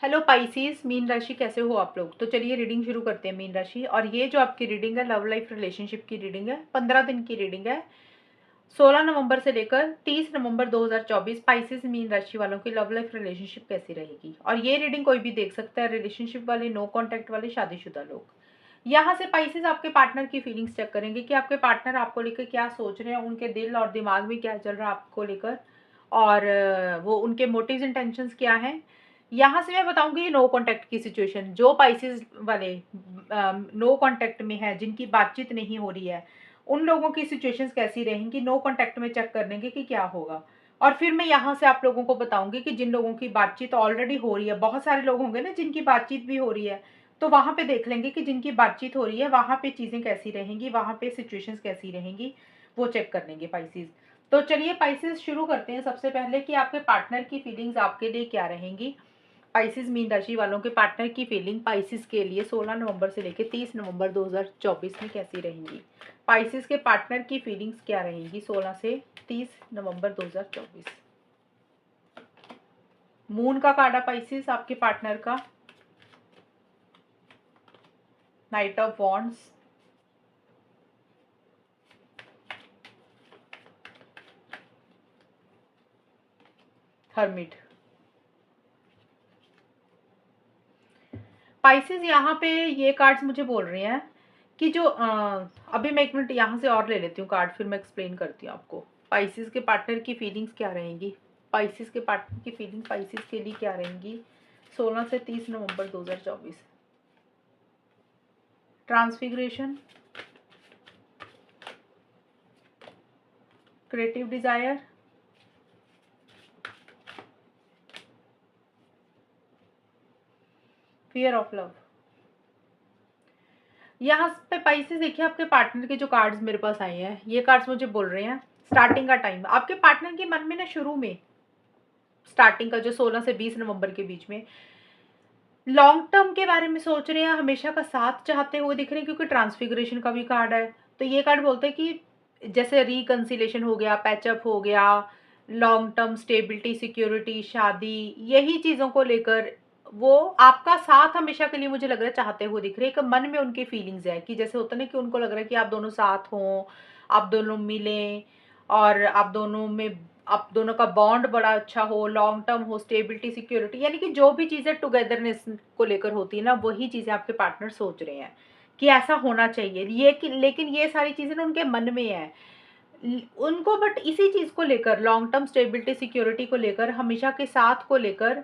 Hello Pisces, mean राशि कैसे हो आप लोग। तो चलिए रीडिंग शुरू करते हैं मीन राशि। और ये जो आपकी रीडिंग है लव लाइफ रिलेशनशिप की रीडिंग है, 15 दिन की रीडिंग है। 16 नवंबर से लेकर 30 नवंबर 2024 पाइसिस मीन राशि वालों की लव लाइफ रिलेशनशिप कैसी रहेगी। और ये रीडिंग कोई भी देख सकता है, रिलेशनशिप वाले, नो कॉन्टैक्ट वाले, शादीशुदा लोग। यहाँ से पाइसिस आपके पार्टनर की फीलिंग्स चेक करेंगे कि आपके पार्टनर आपको लेकर क्या सोच रहे हैं, उनके दिल और दिमाग में क्या चल रहा है आपको लेकर, और वो उनके मोटिव्स इंटेंशंस क्या हैं। यहाँ से मैं बताऊंगी नो कॉन्टैक्ट की सिचुएशन। जो पाइसिस वाले नो कॉन्टैक्ट में है, जिनकी बातचीत नहीं हो रही है, उन लोगों की सिचुएशंस कैसी रहेंगी, नो कॉन्टैक्ट में चेक कर लेंगे कि क्या होगा। और फिर मैं यहाँ से आप लोगों को बताऊंगी कि जिन लोगों की बातचीत ऑलरेडी हो रही है, बहुत सारे लोग होंगे ना जिनकी बातचीत भी हो रही है, तो वहाँ पे देख लेंगे कि जिनकी बातचीत हो रही है वहाँ पे चीज़ें कैसी रहेंगी, वहाँ पे सिचुएशंस कैसी रहेंगी, वो चेक कर लेंगे पाइसिस। तो चलिए पाइसिस शुरू करते हैं सबसे पहले कि आपके पार्टनर की फीलिंग्स आपके लिए क्या रहेंगी। पाइसिस मीन राशि वालों के पार्टनर की फीलिंग पाइसिस के लिए 16 नवंबर से लेकर 30 नवंबर 2024 में कैसी रहेंगी। पाइसिस के पार्टनर की फीलिंग्स क्या रहेंगी 16 से 30 नवंबर 2024। मून का कार्ड है पाइसिस आपके पार्टनर का, night of wands, hermit. Pisces यहाँ पे ये कार्ड्स मुझे बोल रहे हैं कि जो अभी मैं एक मिनट यहाँ से और ले लेती हूँ कार्ड, फिर मैं एक्सप्लेन करती हूँ आपको। पाइसेस के पार्टनर की फीलिंग्स क्या रहेंगी, पाइसेस के पार्टनर की फीलिंग पाइसेस के लिए क्या रहेंगी 16 से 30 नवंबर 2024। Transfiguration, creative desire, fear of love. यहाँ पे पाइसेस देखिए, आपके पार्टनर के जो कार्ड्स मेरे पास आए हैं, ये कार्ड्स मुझे बोल रहे हैं स्टार्टिंग का टाइम आपके पार्टनर के मन में ना, शुरू में स्टार्टिंग का जो 16 से 20 नवंबर के बीच में लॉन्ग टर्म के बारे में सोच रहे हैं, हमेशा का साथ चाहते हुए दिख रहे हैं, क्योंकि ट्रांसफिगरेशन का भी कार्ड है। तो ये कार्ड बोलते हैं कि जैसे रिकंसिलेशन हो गया, पैचअप हो गया, लॉन्ग टर्म स्टेबिलिटी, सिक्योरिटी, शादी, यही चीज़ों को लेकर वो आपका साथ हमेशा के लिए मुझे लग रहा है चाहते हुए दिख रहे हैं। एक मन में उनकी फीलिंग्स है कि जैसे होता है ना कि उनको लग रहा है कि आप दोनों साथ हों, आप दोनों मिलें, और आप दोनों का बॉन्ड बड़ा अच्छा हो, लॉन्ग टर्म हो, स्टेबिलिटी, सिक्योरिटी, यानी कि जो भी चीज़ें टुगेदरनेस को लेकर होती है ना, वही चीज़ें आपके पार्टनर सोच रहे हैं कि ऐसा होना चाहिए। ये कि लेकिन ये सारी चीज़ें ना उनके मन में है उनको, बट इसी चीज़ को लेकर, लॉन्ग टर्म स्टेबिलिटी, सिक्योरिटी को लेकर, हमेशा के साथ को लेकर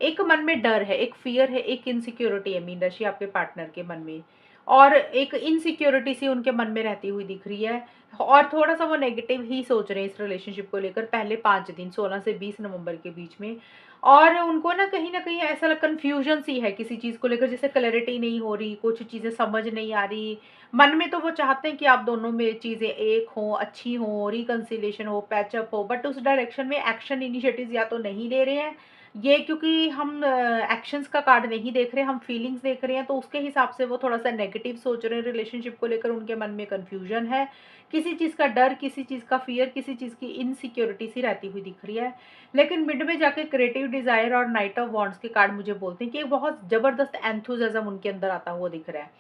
एक मन में डर है, एक फियर है, एक इनसिक्योरिटी है मीन राशि आपके पार्टनर के मन में। और एक इनसिक्योरिटी सी उनके मन में रहती हुई दिख रही है, और थोड़ा सा वो नेगेटिव ही सोच रहे हैं इस रिलेशनशिप को लेकर पहले 5 दिन 16 से 20 नवंबर के बीच में। और उनको ना कहीं ऐसा कंफ्यूजन सी है किसी चीज़ को लेकर, जैसे क्लैरिटी नहीं हो रही, कुछ चीज़ें समझ नहीं आ रही। मन में तो वो चाहते हैं कि आप दोनों में चीज़ें एक हों, अच्छी हों, रिकंसिलेशन हो, पैचअप हो, बट उस डायरेक्शन में एक्शन इनिशिएटिव्स या तो नहीं ले रहे हैं, ये क्योंकि हम एक्शंस का कार्ड नहीं देख रहे, हम फीलिंग्स देख रहे हैं, तो उसके हिसाब से वो थोड़ा सा नेगेटिव सोच रहे हैं रिलेशनशिप को लेकर। उनके मन में कंफ्यूजन है, किसी चीज़ का डर, किसी चीज़ का फियर, किसी चीज़ की इनसिक्योरिटी सी रहती हुई दिख रही है। लेकिन मिड में जाके क्रिएटिव डिजायर और नाइट ऑफ वॉन्ड्स के कार्ड मुझे बोलते हैं कि एक बहुत जबरदस्त एंथुजियाज्म उनके अंदर आता हुआ दिख रहा है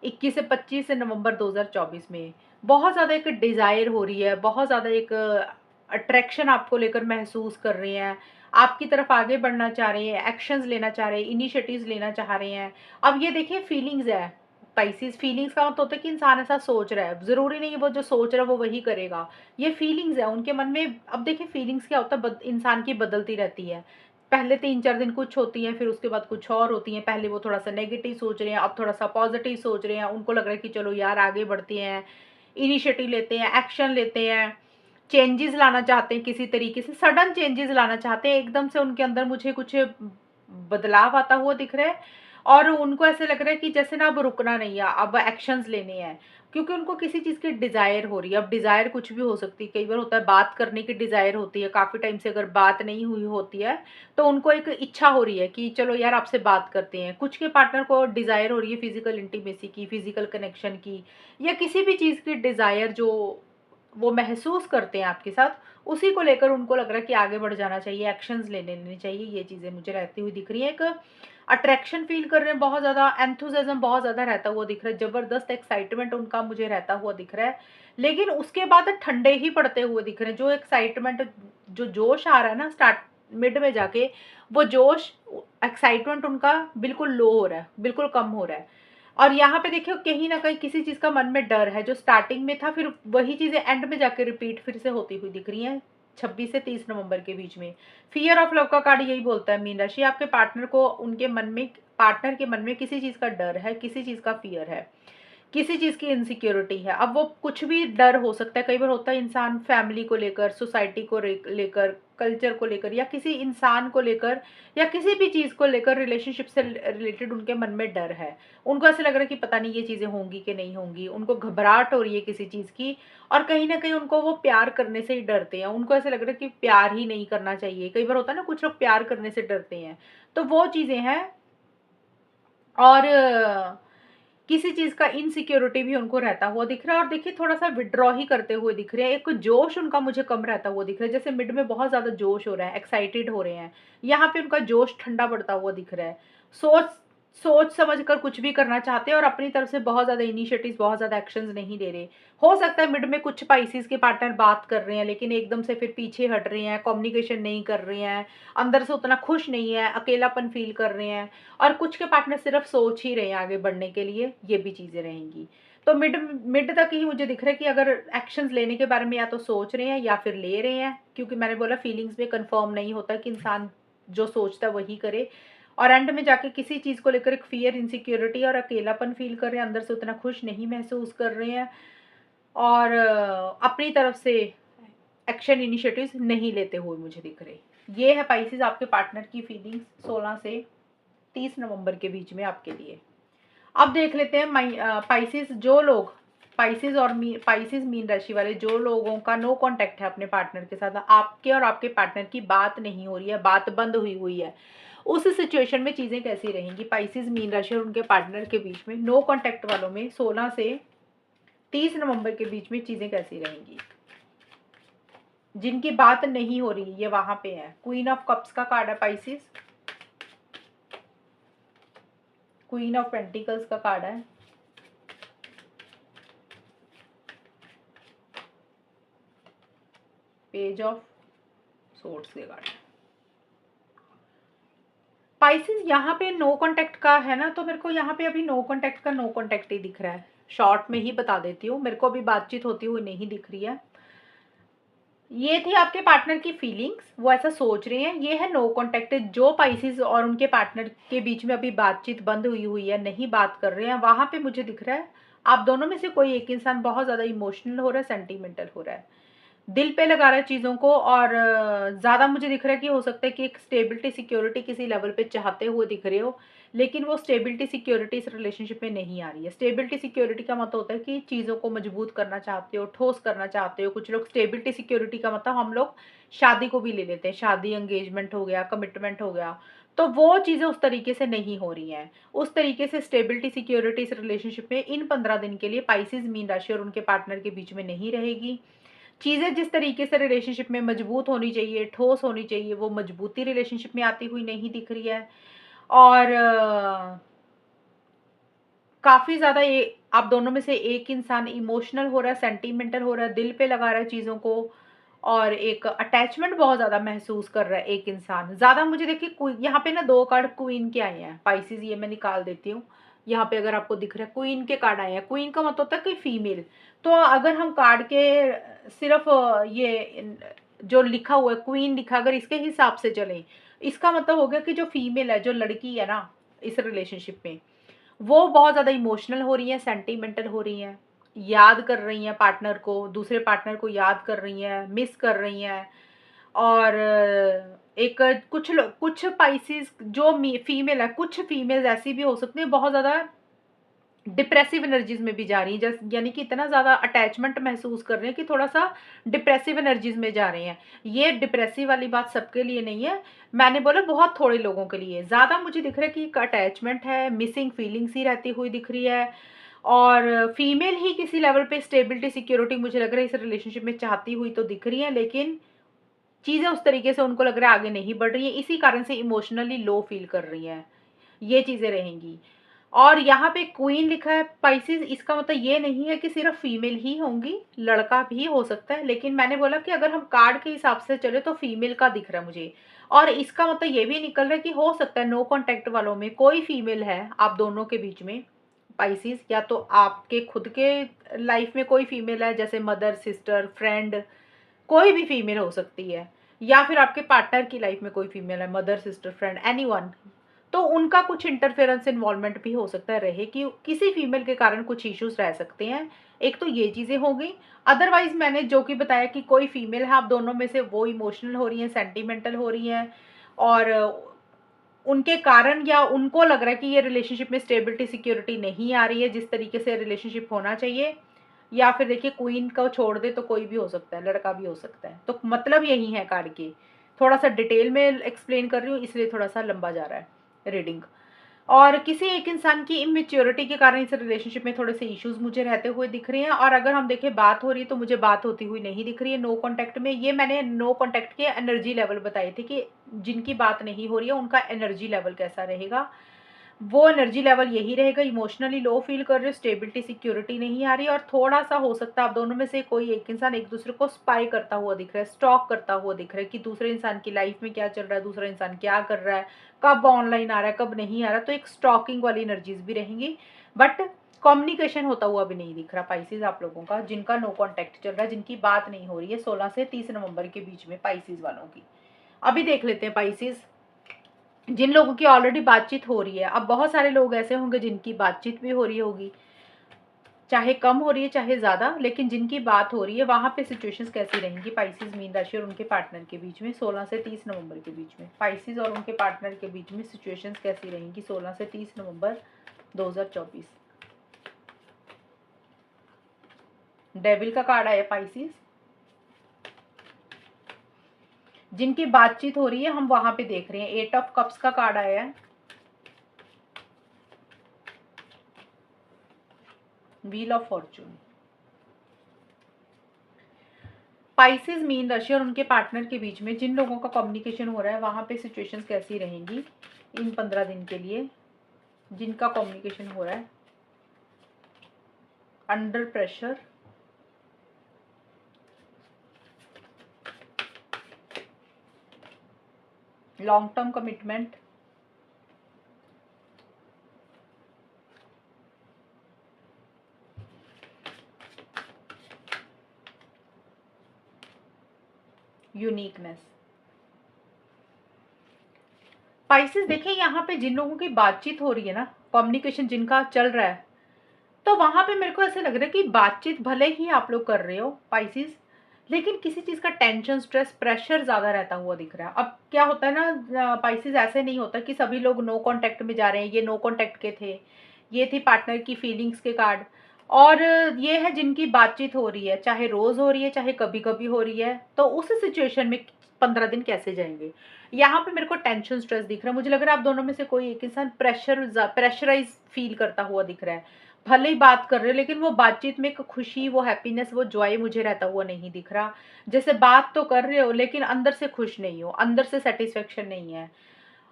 21 से 25 नवंबर 2024 में। बहुत ज़्यादा एक डिज़ायर हो रही है, बहुत ज़्यादा एक अट्रैक्शन आपको लेकर महसूस कर रहे हैं, आपकी तरफ आगे बढ़ना चाह रहे हैं, एक्शंस लेना चाह रहे हैं, इनिशिएटिव्स लेना चाह रहे हैं। अब ये देखिए फीलिंग्स है, स्पाइसीज फीलिंग्स का मतलब होता है कि इंसान ऐसा सोच रहा है, ज़रूरी नहीं है वो जो सोच रहा है वो वही करेगा। ये फीलिंग्स है उनके मन में। अब देखिए फीलिंग्स क्या होता है, इंसान की बदलती रहती है। पहले 3-4 दिन कुछ होती हैं, फिर उसके बाद कुछ और होती हैं। पहले वो थोड़ा सा नेगेटिव सोच रहे हैं, अब थोड़ा सा पॉजिटिव सोच रहे हैं। उनको लग रहा है कि चलो यार आगे बढ़ते हैं, इनिशिएटिव लेते हैं, एक्शन लेते हैं, चेंजेस लाना चाहते हैं, किसी तरीके से सडन चेंजेस लाना चाहते हैं। एकदम से उनके अंदर मुझे कुछ बदलाव आता हुआ दिख रहा है, और उनको ऐसे लग रहा है कि जैसे ना अब रुकना नहीं है, अब एक्शंस लेने हैं, क्योंकि उनको किसी चीज़ की डिज़ायर हो रही है। अब डिज़ायर कुछ भी हो सकती है, कई बार होता है बात करने की डिज़ायर होती है, काफ़ी टाइम से अगर बात नहीं हुई होती है तो उनको एक इच्छा हो रही है कि चलो यार आपसे बात करते हैं। कुछ के पार्टनर को डिज़ायर हो रही है फिजिकल इंटीमेसी की, फिजिकल कनेक्शन की, या किसी भी चीज़ की डिज़ायर जो वो महसूस करते हैं आपके साथ, उसी को लेकर उनको लग रहा है कि आगे बढ़ जाना चाहिए, एक्शंस ले लेने चाहिए। ये चीज़ें मुझे रहती हुई दिख रही हैं। एक अट्रैक्शन फील कर रहे हैं, बहुत ज़्यादा एंथुसियाज्म बहुत ज़्यादा रहता हुआ दिख रहा है, ज़बरदस्त एक्साइटमेंट उनका मुझे रहता हुआ दिख रहा है। लेकिन उसके बाद ठंडे ही पड़ते हुए दिख रहे हैं। जो एक्साइटमेंट, जो जोश आ रहा है ना स्टार्ट मिड में जाके, वो जोश, एक्साइटमेंट उनका बिल्कुल लो हो रहा है, बिल्कुल कम हो रहा है। और यहाँ पे देखिए कहीं ना कहीं किसी चीज़ का मन में डर है, जो स्टार्टिंग में था, फिर वही चीज़ें एंड में जाके रिपीट फिर से होती हुई दिख रही हैं 26 से 30 नवंबर के बीच में। फियर ऑफ लव का कार्ड यही बोलता है मीन राशि, आपके पार्टनर को, उनके मन में, पार्टनर के मन में किसी चीज़ का डर है, किसी चीज़ का फियर है, किसी चीज़ की इनसिक्योरिटी है। अब वो कुछ भी डर हो सकता है, कई बार होता है इंसान फैमिली को लेकर, सोसाइटी को लेकर, कल्चर को लेकर, या किसी इंसान को लेकर, या किसी भी चीज़ को लेकर, रिलेशनशिप से रिलेटेड उनके मन में डर है। उनको ऐसा लग रहा है कि पता नहीं ये चीज़ें होंगी कि नहीं होंगी, उनको घबराहट हो रही है किसी चीज़ की, और कहीं ना कहीं उनको वो प्यार करने से ही डरते हैं। उनको ऐसा लग रहा है कि प्यार ही नहीं करना चाहिए। कई बार होता है ना, कुछ लोग प्यार करने से डरते हैं, तो वो चीज़ें हैं। और किसी चीज़ का इनसिक्योरिटी भी उनको रहता हुआ दिख रहा है। और देखिए थोड़ा सा विड्रॉ ही करते हुए दिख रहे हैं। एक जोश उनका मुझे कम रहता हुआ दिख रहा है, जैसे मिड में बहुत ज़्यादा जोश हो रहा है, एक्साइटेड हो रहे हैं, यहाँ पे उनका जोश ठंडा पड़ता हुआ दिख रहा है। सोच सोच समझ कर कुछ भी करना चाहते हैं, और अपनी तरफ से बहुत ज़्यादा इनिशिएटिव, बहुत ज़्यादा एक्शंस नहीं ले रहे। हो सकता है मिड में कुछ पाइसेस के पार्टनर बात कर रहे हैं, लेकिन एकदम से फिर पीछे हट रहे हैं, कम्युनिकेशन नहीं कर रहे हैं, अंदर से उतना खुश नहीं है, अकेलापन फील कर रहे हैं। और कुछ के पार्टनर सिर्फ सोच ही रहे हैं आगे बढ़ने के लिए, ये भी चीज़ें रहेंगी। तो मिड मिड तक ही मुझे दिख रहा है कि अगर एक्शंस लेने के बारे में या तो सोच रहे हैं या फिर ले रहे हैं, क्योंकि मैंने बोला फीलिंग्स में कंफर्म नहीं होता कि इंसान जो सोचता है वही करे। और एंड में जाके किसी चीज़ को लेकर एक फियर, इनसिक्योरिटी और अकेलापन फील कर रहे हैं, अंदर से उतना खुश नहीं महसूस कर रहे हैं, और अपनी तरफ से एक्शन इनिशिएटिव्स नहीं लेते हुए मुझे दिख रहे। ये है पाइसेस आपके पार्टनर की फीलिंग्स 16 से 30 नवंबर के बीच में आपके लिए। अब देख लेते हैं पाइसेस, जो लोग पाइसेस और पाइसेस मीन राशि वाले जो लोगों का नो कांटेक्ट है अपने पार्टनर के साथ, आपके और आपके पार्टनर की बात नहीं हो रही है, बात बंद हुई हुई है, उस सिचुएशन में चीज़ें कैसी रहेंगी पाइसेस मीन राशि और उनके पार्टनर के बीच में, नो कांटेक्ट वालों में 16 से 30 नवंबर के बीच में चीज़ें कैसी रहेंगी। जिनकी बात नहीं हो रही, ये वहां पे है। क्वीन ऑफ कप्स का कार्ड है पाइसेस, क्वीन ऑफ पेंटिकल्स का कार्ड है, पेज ऑफ सोर्ड्स के कार्ड है। पाइसेस यहाँ पे नो कांटेक्ट का है ना, तो मेरे को यहाँ पे अभी नो कांटेक्ट का नो कांटेक्ट ही दिख रहा है। शॉर्ट में ही बता देती हूँ, मेरे को अभी बातचीत होती हुई नहीं दिख रही है। ये थी आपके पार्टनर की फीलिंग्स, वो ऐसा सोच रहे हैं। ये है नो कांटेक्ट, जो पाइसेस और उनके पार्टनर के बीच में अभी बातचीत बंद हुई हुई है, नहीं बात कर रहे हैं, वहां पे मुझे दिख रहा है आप दोनों में से कोई एक इंसान बहुत ज़्यादा इमोशनल हो रहा है, सेंटिमेंटल हो रहा है, दिल पे लगा रहा है चीज़ों को। और ज़्यादा मुझे दिख रहा है कि हो सकता है कि एक स्टेबिलिटी, सिक्योरिटी किसी लेवल पे चाहते हुए दिख रहे हो, लेकिन वो स्टेबिलिटी, सिक्योरिटी इस रिलेशनशिप में नहीं आ रही है। स्टेबिलिटी, सिक्योरिटी का मतलब होता है कि चीज़ों को मजबूत करना चाहते हो, ठोस करना चाहते हो। कुछ लोग स्टेबिलिटी, सिक्योरिटी का मतलब हम लोग शादी को भी ले लेते हैं, शादी, एंगेजमेंट हो गया, कमिटमेंट हो गया, तो वो चीज़ें उस तरीके से नहीं हो रही हैं। उस तरीके से स्टेबिलिटी, सिक्योरिटी इस रिलेशनशिप में इन 15 दिन के लिए पाइसेस मीन राशि और उनके पार्टनर के बीच में नहीं रहेगी। चीज़ें जिस तरीके से रिलेशनशिप में मजबूत होनी चाहिए, ठोस होनी चाहिए, वो मजबूती रिलेशनशिप में आती हुई नहीं दिख रही है। और काफ़ी ज़्यादा ये आप दोनों में से एक इंसान इमोशनल हो रहा है, सेंटिमेंटल हो रहा है, दिल पे लगा रहा है चीज़ों को, और एक अटैचमेंट बहुत ज़्यादा महसूस कर रहा है एक इंसान। ज़्यादा मुझे देखिए यहाँ पे ना 2 कार्ड क्वीन के आए हैं पाइसेस, ये मैं निकाल देती हूँ। यहाँ पे अगर आपको दिख रहा है क्वीन के कार्ड आए हैं। क्वीन का मतलब होता है कि फीमेल। तो अगर हम कार्ड के सिर्फ ये जो लिखा हुआ है क्वीन लिखा, अगर इसके हिसाब से चलें, इसका मतलब हो गया कि जो फीमेल है, जो लड़की है ना इस रिलेशनशिप में, वो बहुत ज़्यादा इमोशनल हो रही हैं, सेंटिमेंटल हो रही हैं, याद कर रही हैं पार्टनर को, दूसरे पार्टनर को याद कर रही हैं, मिस कर रही हैं। और एक कुछ पाइसेस जो फीमेल है, कुछ फीमेल्स ऐसी भी हो सकती हैं बहुत ज़्यादा डिप्रेसिव एनर्जीज में भी जा रही हैं, जैसे यानी कि इतना ज़्यादा अटैचमेंट महसूस कर रहे हैं कि थोड़ा सा डिप्रेसिव एनर्जीज में जा रहे हैं। ये डिप्रेसिव वाली बात सबके लिए नहीं है, मैंने बोला बहुत थोड़े लोगों के लिए। ज़्यादा मुझे दिख रहा है कि एक अटैचमेंट है, मिसिंग फीलिंग्स ही रहती हुई दिख रही है। और फीमेल ही किसी लेवल पे स्टेबिलिटी सिक्योरिटी मुझे लग रहा है इस रिलेशनशिप में चाहती हुई तो दिख रही है, लेकिन चीज़ें उस तरीके से उनको लग रहा है आगे नहीं बढ़ रही है, इसी कारण से इमोशनली लो फील कर रही हैं, ये चीज़ें रहेंगी। और यहाँ पे क्वीन लिखा है स्पाइसेस, इसका मतलब ये नहीं है कि सिर्फ फीमेल ही होंगी, लड़का भी हो सकता है, लेकिन मैंने बोला कि अगर हम कार्ड के हिसाब से चले तो फीमेल का दिख रहा है मुझे। और इसका मतलब ये भी निकल रहा है कि हो सकता है नो कांटेक्ट वालों में कोई फीमेल है आप दोनों के बीच में स्पाइसेस, या तो आपके खुद के लाइफ में कोई फीमेल है जैसे मदर, सिस्टर, फ्रेंड, कोई भी फीमेल हो सकती है, या फिर आपके पार्टनर की लाइफ में कोई फीमेल है, मदर, सिस्टर, फ्रेंड, एनीवन। तो उनका कुछ इंटरफेरेंस इन्वॉल्वमेंट भी हो सकता है रहे कि किसी फीमेल के कारण कुछ इश्यूज रह सकते हैं। एक तो ये चीज़ें हो गई। अदरवाइज मैंने जो कि बताया कि कोई फीमेल है आप दोनों में से, वो इमोशनल हो रही है, सेंटिमेंटल हो रही है, और उनके कारण या उनको लग रहा है कि ये रिलेशनशिप में स्टेबिलिटी सिक्योरिटी नहीं आ रही है जिस तरीके से रिलेशनशिप होना चाहिए। या फिर देखिए क्वीन को छोड़ दे तो कोई भी हो सकता है, लड़का भी हो सकता है, तो मतलब यही है कार्ड की। थोड़ा सा डिटेल में एक्सप्लेन कर रही हूँ इसलिए थोड़ा सा लंबा जा रहा है रीडिंग। और किसी एक इंसान की इमेच्योरिटी के कारण इस रिलेशनशिप में थोड़े से इश्यूज मुझे रहते हुए दिख रहे हैं। और अगर हम देखें बात हो रही है तो मुझे बात होती हुई नहीं दिख रही है नो कांटेक्ट में। ये मैंने नो कांटेक्ट के एनर्जी लेवल बताए थे कि जिनकी बात नहीं हो रही है उनका एनर्जी लेवल कैसा रहेगा। वो एनर्जी लेवल यही रहेगा, इमोशनली लो फील कर रहे हो, स्टेबिलिटी सिक्योरिटी नहीं आ रही, और थोड़ा सा हो सकता है आप दोनों में से कोई एक इंसान एक दूसरे को स्पाई करता हुआ दिख रहा है, स्टॉक करता हुआ दिख रहा है कि दूसरे इंसान की लाइफ में क्या चल रहा है, दूसरा इंसान क्या कर रहा है, कब ऑनलाइन आ रहा है, कब नहीं आ रहा। तो एक स्टॉकिंग वाली एनर्जीज भी रहेंगी, बट कम्युनिकेशन होता हुआ भी नहीं दिख रहा पाइसिस आप लोगों का, जिनका नो कॉन्टैक्ट चल रहा है, जिनकी बात नहीं हो रही है 16 से 30 नवंबर के बीच में पाइसिस वालों की। अभी देख लेते हैं पाइसिस जिन लोगों की ऑलरेडी बातचीत हो रही है। अब बहुत सारे लोग ऐसे होंगे जिनकी बातचीत भी हो रही होगी, चाहे कम हो रही है चाहे ज़्यादा, लेकिन जिनकी बात हो रही है वहाँ पे सिचुएशंस कैसी रहेंगी पाइसिस मीन राशि और उनके पार्टनर के बीच में 16 से 30 नवंबर के बीच में। पाइसिस और उनके पार्टनर के बीच में सिचुएशंस कैसी रहेंगी 16 से 30 नवंबर 2024। डेविल का कार्ड आया पाइसिस, जिनकी बातचीत हो रही है हम वहां पे देख रहे हैं 8 ऑफ कप्स का कार्ड आया है, wheel of Fortune. Pisces mean राशि और उनके पार्टनर के बीच में जिन लोगों का कम्युनिकेशन हो रहा है वहां पे सिचुएशंस कैसी रहेंगी इन 15 दिन के लिए, जिनका कम्युनिकेशन हो रहा है under pressure, long term commitment, uniqueness. Pisces देखिए यहाँ पे जिन लोगों की बातचीत हो रही है ना, कम्युनिकेशन जिनका चल रहा है, तो वहां पे मेरे को ऐसे लग रहा है कि बातचीत भले ही आप लोग कर रहे हो पाइसिस, लेकिन किसी चीज का टेंशन, स्ट्रेस, प्रेशर ज्यादा रहता हुआ दिख रहा है। अब क्या होता है ना पाइसिस, ऐसे नहीं होता कि सभी लोग नो कांटेक्ट में जा रहे हैं। ये नो कांटेक्ट के थे, ये थी पार्टनर की फीलिंग्स के कार्ड, और ये है जिनकी बातचीत हो रही है, चाहे रोज हो रही है चाहे कभी कभी हो रही है। तो उस सिचुएशन में 15 दिन कैसे जाएंगे, यहाँ पे मेरे को टेंशन स्ट्रेस दिख रहा है। मुझे लग रहा है आप दोनों में से कोई एक इंसान प्रेशराइज फील करता हुआ दिख रहा है। भले ही बात कर रहे हो लेकिन वो बातचीत में एक खुशी, वो हैप्पीनेस, वो जॉय मुझे रहता हुआ नहीं दिख रहा। जैसे बात तो कर रहे हो लेकिन अंदर से खुश नहीं हो, अंदर से सेटिस्फेक्शन नहीं है।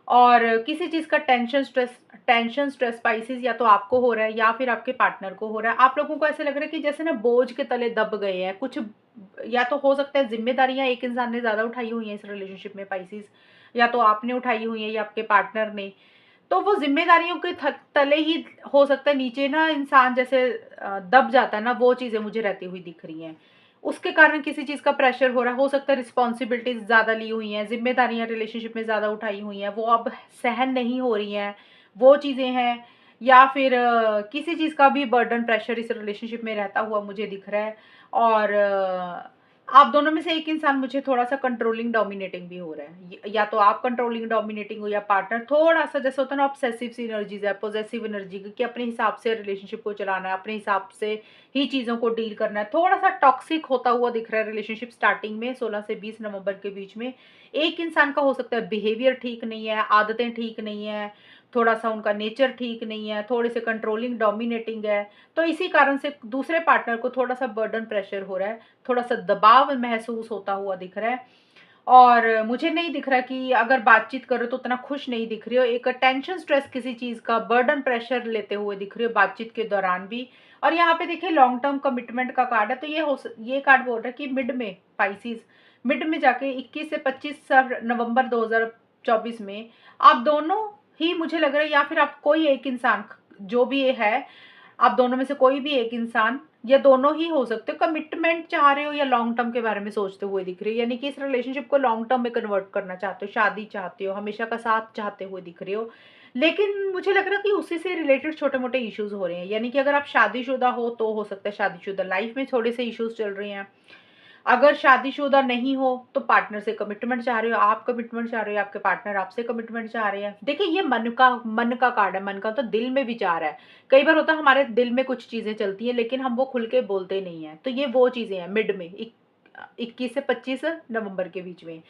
और किसी चीज़ का टेंशन स्ट्रेस स्पाइसेस या तो आपको हो रहा है या फिर आपके पार्टनर को हो रहा है। आप लोगों को ऐसे लग रहा है कि जैसे ना बोझ के तले दब गए हैं कुछ, या तो हो सकता है जिम्मेदारियां एक इंसान ने ज़्यादा उठाई हुई हैं इस रिलेशनशिप में पाइसेस, या तो आपने उठाई हुई है या आपके पार्टनर ने। तो वो जिम्मेदारियों के तले ही हो सकता है नीचे ना इंसान जैसे दब जाता है ना, वो चीज़ें मुझे रहती हुई दिख रही हैं। उसके कारण किसी चीज़ का प्रेशर हो रहा है, हो सकता है रिस्पॉन्सिबिलिटीज ज़्यादा ली हुई हैं, जिम्मेदारियां रिलेशनशिप में ज़्यादा उठाई हुई हैं, वो अब सहन नहीं हो रही हैं, वो चीज़ें हैं। या फिर किसी चीज़ का भी बर्डन, प्रेशर इस रिलेशनशिप में रहता हुआ मुझे दिख रहा है। और आप दोनों में से एक इंसान मुझे थोड़ा सा कंट्रोलिंग डोमिनेटिंग भी हो रहा है, या तो आप कंट्रोलिंग डोमिनेटिंग हो या पार्टनर थोड़ा सा, जैसे होता है ना ऑब्सेसिव सी एनर्जीज है, पॉजेसिव एनर्जी कि अपने हिसाब से रिलेशनशिप को चलाना है, अपने हिसाब से ही चीज़ों को डील करना है। थोड़ा सा टॉक्सिक होता हुआ दिख रहा है रिलेशनशिप स्टार्टिंग में 16 से 20 नवंबर के बीच में। एक इंसान का हो सकता है बिहेवियर ठीक नहीं है, आदतें ठीक नहीं है, थोड़ा-सा उनका नेचर ठीक नहीं है, थोड़े से कंट्रोलिंग, डोमिनेटिंग है, तो इसी कारण से दूसरे पार्टनर को थोड़ा-सा बर्डन प्रेशर हो रहा है, थोड़ा-सा दबाव महसूस होता हुआ दिख रहा है। और मुझे नहीं दिख रहा कि अगर बातचीत करो तो उतना खुश नहीं दिख रही हो, एक टेंशन स्ट्रेस किसी चीज़ का बर्डन प्रेशर लेते हुए दिख रही हो बातचीत के दौरान भी। और यहाँ पे देखिए लॉन्ग टर्म कमिटमेंट का कार्ड है, तो ये कार्ड बोल रहा है कि मिड में पाइसेस, मिड में जाके 21 से 25 नवंबर 2024 में आप दोनों ही, मुझे लग रहा है, या फिर आप कोई एक इंसान, जो भी ये है, आप दोनों में से कोई भी एक इंसान या दोनों ही हो सकते हो, कमिटमेंट चाह रहे हो या लॉन्ग टर्म के बारे में सोचते हुए दिख रही हो, यानी कि इस रिलेशनशिप को लॉन्ग टर्म में कन्वर्ट करना चाहते हो, शादी चाहते हो, हमेशा का साथ चाहते हुए दिख रहे हो। लेकिन मुझे लग रहा है कि उसी से रिलेटेड छोटे मोटे इश्यूज हो रहे हैं, यानी कि अगर आप शादीशुदा हो तो हो सकता है शादीशुदा लाइफ में थोड़े से इश्यूज चल रहे हैं। अगर शादीशुदा नहीं हो तो पार्टनर से कमिटमेंट चाह रहे हो, आप कमिटमेंट चाह रहे हो, आपके पार्टनर आपसे कमिटमेंट चाह रहे हैं। देखिए ये मन का कार्ड है, मन का तो दिल में विचार है। कई बार होता है हमारे दिल में कुछ चीजें चलती हैं लेकिन हम वो खुल के बोलते नहीं है, तो ये वो चीजें हैं मिड में 21 से 25 नवंबर के बीच में।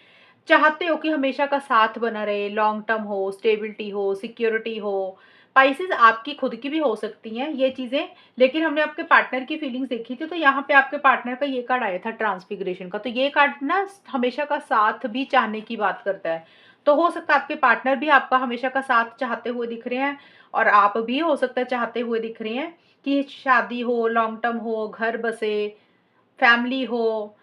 चाहते हो कि हमेशा का साथ बना रहे, लॉन्ग टर्म हो, स्टेबिलिटी हो, सिक्योरिटी हो। स्पाइसेस आपकी खुद की भी हो सकती हैं ये चीज़ें, लेकिन हमने आपके पार्टनर की फीलिंग्स देखी थी, तो यहाँ पे आपके पार्टनर का ये कार्ड आया था ट्रांसफिगरेशन का, तो ये कार्ड ना हमेशा का साथ भी चाहने की बात करता है। तो हो सकता है आपके पार्टनर भी आपका हमेशा का साथ चाहते हुए दिख रहे हैं, और आप भी हो सकता है चाहते हुए दिख रहे हैं कि शादी हो, लॉन्ग टर्म हो, घर बसे, फैमिली हो,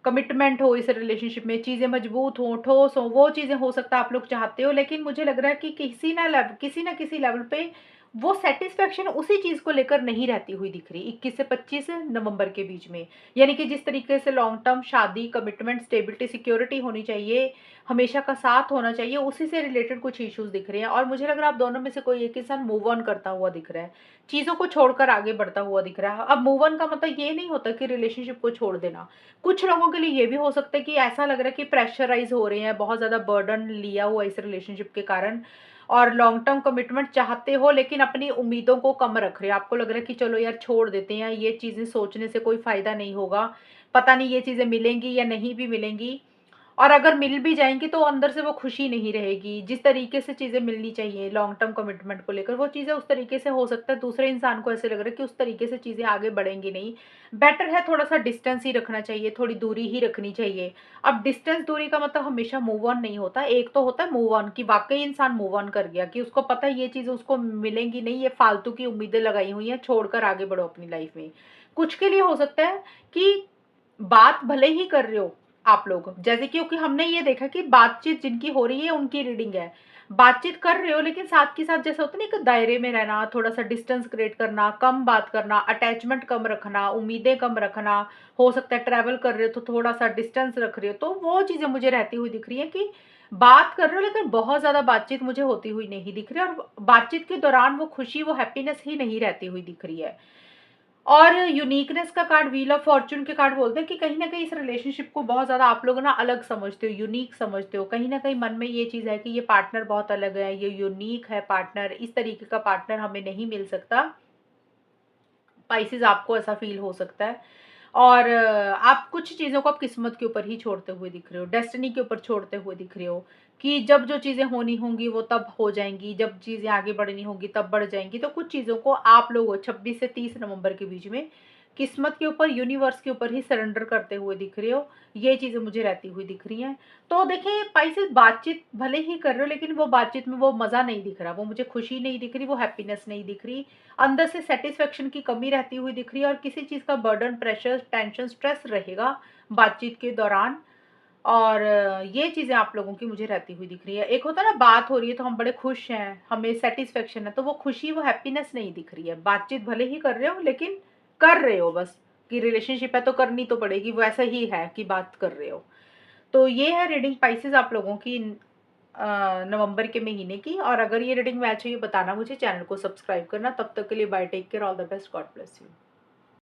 कमिटमेंट हो इस रिलेशनशिप में, चीज़ें मजबूत हों, ठोस हों, वो चीज़ें हो सकता है आप लोग चाहते हो। लेकिन मुझे लग रहा है कि किसी ना किसी लेवल पे वो सैटिस्फैक्शन उसी चीज़ को लेकर नहीं रहती हुई दिख रही 21 से 25 नवंबर के बीच में। यानी कि जिस तरीके से लॉन्ग टर्म शादी, कमिटमेंट, स्टेबिलिटी, सिक्योरिटी होनी चाहिए, हमेशा का साथ होना चाहिए, उसी से रिलेटेड कुछ इश्यूज़ दिख रहे हैं, और मुझे लग रहा है आप दोनों में से कोई एक इंसान मूव ऑन करता हुआ दिख रहा है, चीज़ों को छोड़कर आगे बढ़ता हुआ दिख रहा है। अब मूव ऑन का मतलब ये नहीं होता कि रिलेशनशिप को छोड़ देना। कुछ लोगों के लिए ये भी हो सकता है कि ऐसा लग रहा है कि प्रेशराइज हो रहे हैं, बहुत ज़्यादा बर्डन लिया हुआ इस रिलेशनशिप के कारण, और लॉन्ग टर्म कमिटमेंट चाहते हो लेकिन अपनी उम्मीदों को कम रख रहे हो। आपको लग रहा है कि चलो यार छोड़ देते हैं, ये चीज़ें सोचने से कोई फ़ायदा नहीं होगा, पता नहीं ये चीज़ें मिलेंगी या नहीं भी मिलेंगी, और अगर मिल भी जाएँगी तो अंदर से वो खुशी नहीं रहेगी। जिस तरीके से चीज़ें मिलनी चाहिए लॉन्ग टर्म कमिटमेंट को लेकर, वो चीज़ें उस तरीके से, हो सकता है दूसरे इंसान को ऐसे लग रहा है कि उस तरीके से चीज़ें आगे बढ़ेंगी नहीं। बेटर है थोड़ा-सा डिस्टेंस ही रखना चाहिए, थोड़ी दूरी ही रखनी चाहिए। अब डिस्टेंस, दूरी का मतलब हमेशा मूव ऑन नहीं होता। एक तो होता है मूव ऑन, कि वाक़ई इंसान मूव ऑन कर गया, कि उसको पता है ये चीज़ें उसको मिलेंगी नहीं, ये फालतू की उम्मीदें लगाई हुई हैं, छोड़कर आगे बढ़ो अपनी लाइफ़ में। कुछ के लिए हो सकता है कि बात भले ही कर रहे हो आप लोग, जैसे क्योंकि हमने ये देखा कि बातचीत जिनकी हो रही है उनकी रीडिंग है। बातचीत कर रहे हो लेकिन साथ के साथ जैसे होता है ना, एक दायरे में रहना, थोड़ा-सा डिस्टेंस क्रिएट करना, कम बात करना, अटैचमेंट कम रखना, उम्मीदें कम रखना, हो सकता है ट्रैवल कर रहे हो तो थोड़ा-सा डिस्टेंस रख रहे हो। तो वो चीज़ें मुझे रहती हुई दिख रही हैं कि बात कर रहे हो लेकिन बहुत ज़्यादा बातचीत मुझे होती हुई नहीं दिख रही है, और बातचीत के दौरान वो खुशी, वो हैप्पीनेस ही नहीं रहती हुई दिख रही है। और यूनिकनेस का कार्ड, व्हील ऑफ फॉर्च्यून के कार्ड बोलते हैं कि कहीं न कहीं इस रिलेशनशिप को बहुत ज़्यादा आप लोग ना अलग समझते हो, यूनिक समझते हो। कहीं न कहीं मन में ये चीज़ है कि ये पार्टनर बहुत अलग है, ये यूनिक है पार्टनर, इस तरीके का पार्टनर हमें नहीं मिल सकता। स्पाइसेस आपको ऐसा फ़ील हो सकता है। और आप कुछ चीज़ों को आप किस्मत के ऊपर ही छोड़ते हुए दिख रहे हो, डेस्टिनी के ऊपर छोड़ते हुए दिख रहे हो, कि जब जो चीज़ें होनी होंगी वो तब हो जाएँगी, जब चीज़ें आगे बढ़नी होंगी तब बढ़ जाएँगी। तो कुछ चीज़ों को आप लोग 26 से 30 नवंबर के बीच में किस्मत के ऊपर, यूनिवर्स के ऊपर ही सरेंडर करते हुए दिख रहे हो। ये चीज़ें मुझे रहती हुई दिख रही हैं। तो देखिए स्पाइसेस, बातचीत भले ही कर रहे हो लेकिन वो बातचीत में वो मज़ा नहीं दिख रहा, वो मुझे खुशी नहीं दिख रही, वो हैप्पीनेस नहीं दिख रही। अंदर से सैटिस्फैक्शन की कमी रहती हुई दिख रही है, और किसी चीज़ का बर्डन, प्रेशर, टेंशन, स्ट्रेस रहेगा बातचीत के दौरान। और ये चीज़ें आप लोगों की मुझे रहती हुई दिख रही है। एक होता है ना, बात हो रही है तो हम बड़े खुश हैं, हमें सैटिस्फैक्शन है, तो वो खुशी, वो हैप्पीनेस नहीं दिख रही है। बातचीत भले ही कर रहे हो लेकिन कर रहे हो बस, कि रिलेशनशिप है तो करनी तो पड़ेगी, वो ऐसा ही है कि बात कर रहे हो। तो ये है रीडिंग स्पाइसेस आप लोगों की नवंबर के महीने की। और अगर ये रीडिंग मैच हुई बताना मुझे, चैनल को सब्सक्राइब करना। तब तक के लिए bye, take care, all the best, God bless you.